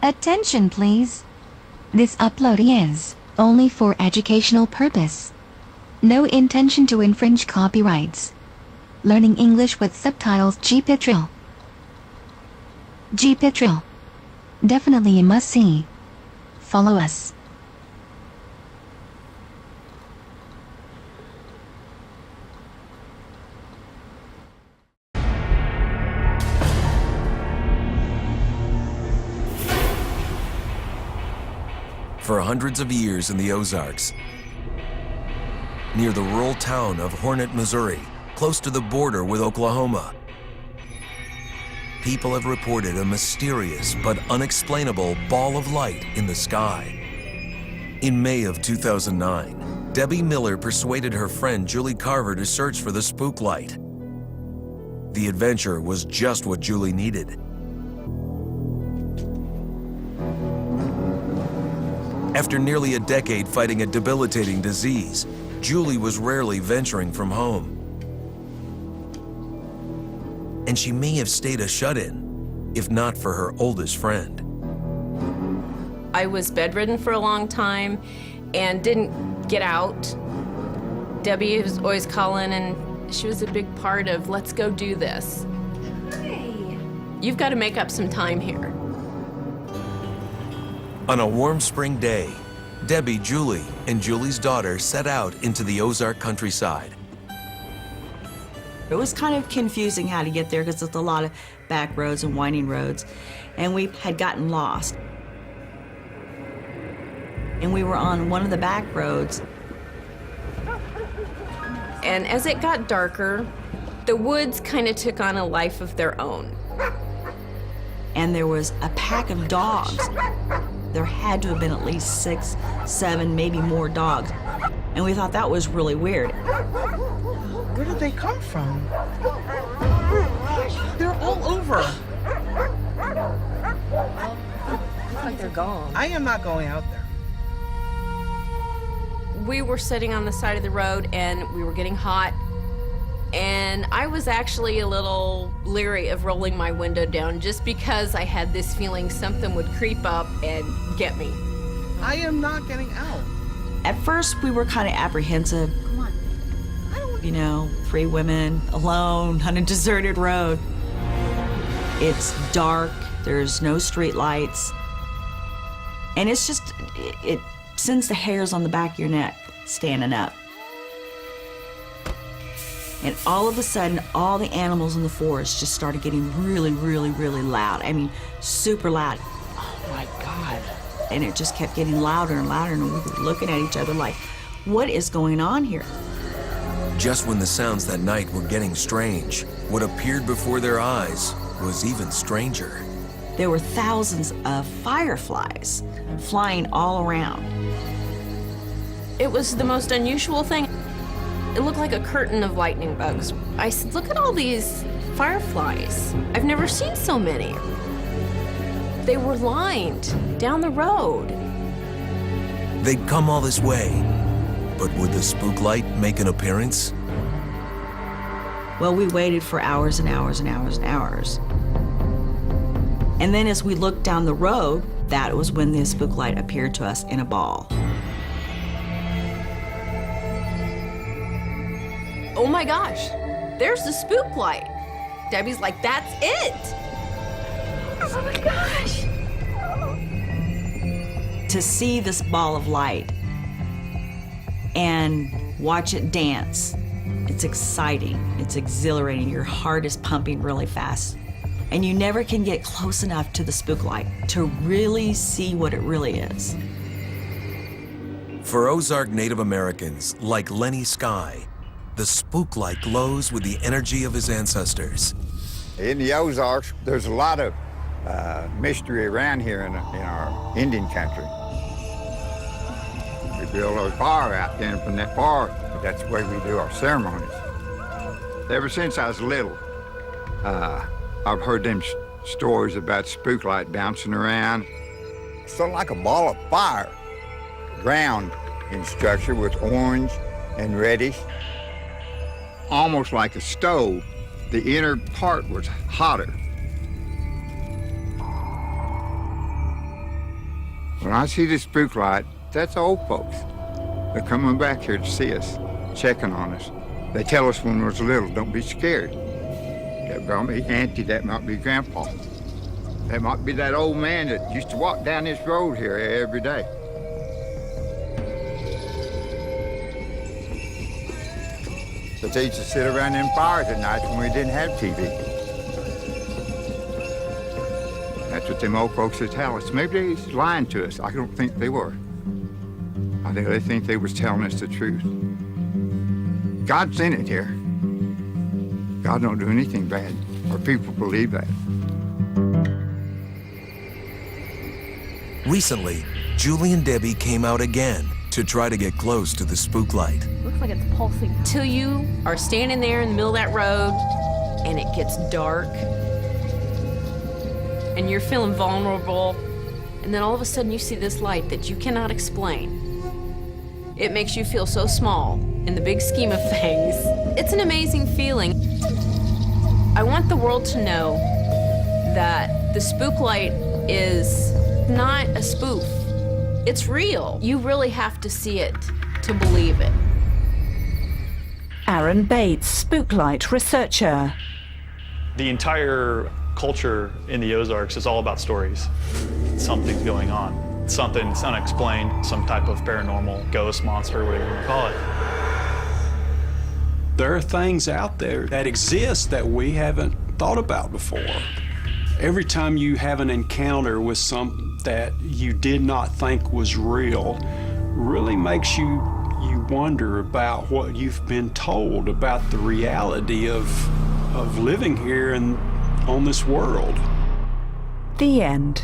Attention please. This upload is only for educational purpose. No intention to infringe copyrights. Learning English with subtitles. GPITRAL. GPITRAL. Definitely a must-see. Follow us. For hundreds of years in the Ozarks, near the rural town of Hornet, Missouri, close to the border with Oklahoma, people have reported a mysterious but unexplainable ball of light in the sky. In May of 2009, Debbie Miller persuaded her friend Julie Carver to search for the spook light. The adventure was just what Julie needed. After nearly a decade fighting a debilitating disease, Julie was rarely venturing from home. And she may have stayed a shut-in, if not for her oldest friend. I was bedridden for a long time and didn't get out. Debbie was always calling, and she was a big part of, let's go do this. Hey. You've got to make up some time here. On a warm spring day, Debbie, Julie, and Julie's daughter set out into the Ozark countryside. It was kind of confusing how to get there because it's a lot of back roads and winding roads, and we had gotten lost. And we were on one of the back roads. And as it got darker, the woods kind of took on a life of their own. And there was a pack of dogs. There had to have been at least 6, 7, maybe more dogs. And we thought that was really weird. Where did they come from? They're all over. Looks like they're gone. I am not going out there. We were sitting on the side of the road and we were getting hot. And I was actually a little leery of rolling my window down just because I had this feeling something would creep up and get me. I am not getting out. At first, we were kind of apprehensive. Come on. You know, 3 women alone on a deserted road. It's dark, there's no street lights. And it's just, it sends the hairs on the back of your neck standing up. And all of a sudden, all the animals in the forest just started getting really, really, really loud. I mean, super loud. Oh my God. And it just kept getting louder and louder, and we were looking at each other like, what is going on here? Just when the sounds that night were getting strange, what appeared before their eyes was even stranger. There were thousands of fireflies flying all around. It was the most unusual thing. It looked like a curtain of lightning bugs. I said, look at all these fireflies. I've never seen so many. They were lined down the road. They'd come all this way, but would the spook light make an appearance? Well, we waited for hours and hours and hours and hours. And then as we looked down the road, that was when the spook light appeared to us in a ball. Oh my gosh, there's the spook light. Debbie's like, that's it. Oh my gosh. To see this ball of light and watch it dance, it's exciting, it's exhilarating, your heart is pumping really fast. And you never can get close enough to the spook light to really see what it really is. For Ozark Native Americans like Lenny Skye, the spook light glows with the energy of his ancestors. In the Ozarks, there's a lot of mystery around here in our Indian country. We build a fire out there, and from that fire, that's the way we do our ceremonies. Ever since I was little, I've heard them stories about spook light bouncing around. It's sort of like a ball of fire, round in structure with orange and reddish. Almost like a stove, the inner part was hotter. When I see the spook light, that's old folks. They're coming back here to see us, checking on us. They tell us when we was little, don't be scared. That might be Auntie, that might be Grandpa. That might be that old man that used to walk down this road here every day. But they used to sit around them fires at night when we didn't have TV. That's what them old folks would tell us. Maybe they was lying to us. I don't think they were. I think they think they was telling us the truth. God's in it here. God don't do anything bad, or people believe that. Recently, Julie and Debbie came out again to try to get close to the spook light. Looks like it's pulsing. Till you are standing there in the middle of that road and it gets dark and you're feeling vulnerable, and then all of a sudden you see this light that you cannot explain. It makes you feel so small in the big scheme of things. It's an amazing feeling. I want the world to know that the spook light is not a spoof. It's real. You really have to see it to believe it. Aaron Bates, Spooklight researcher. The entire culture in the Ozarks is all about stories. Something's going on. Something's unexplained, some type of paranormal ghost, monster, whatever you want to call it. There are things out there that exist that we haven't thought about before. Every time you have an encounter with something that you did not think was real, really makes you wonder about what you've been told about the reality of living here and on this world. The end.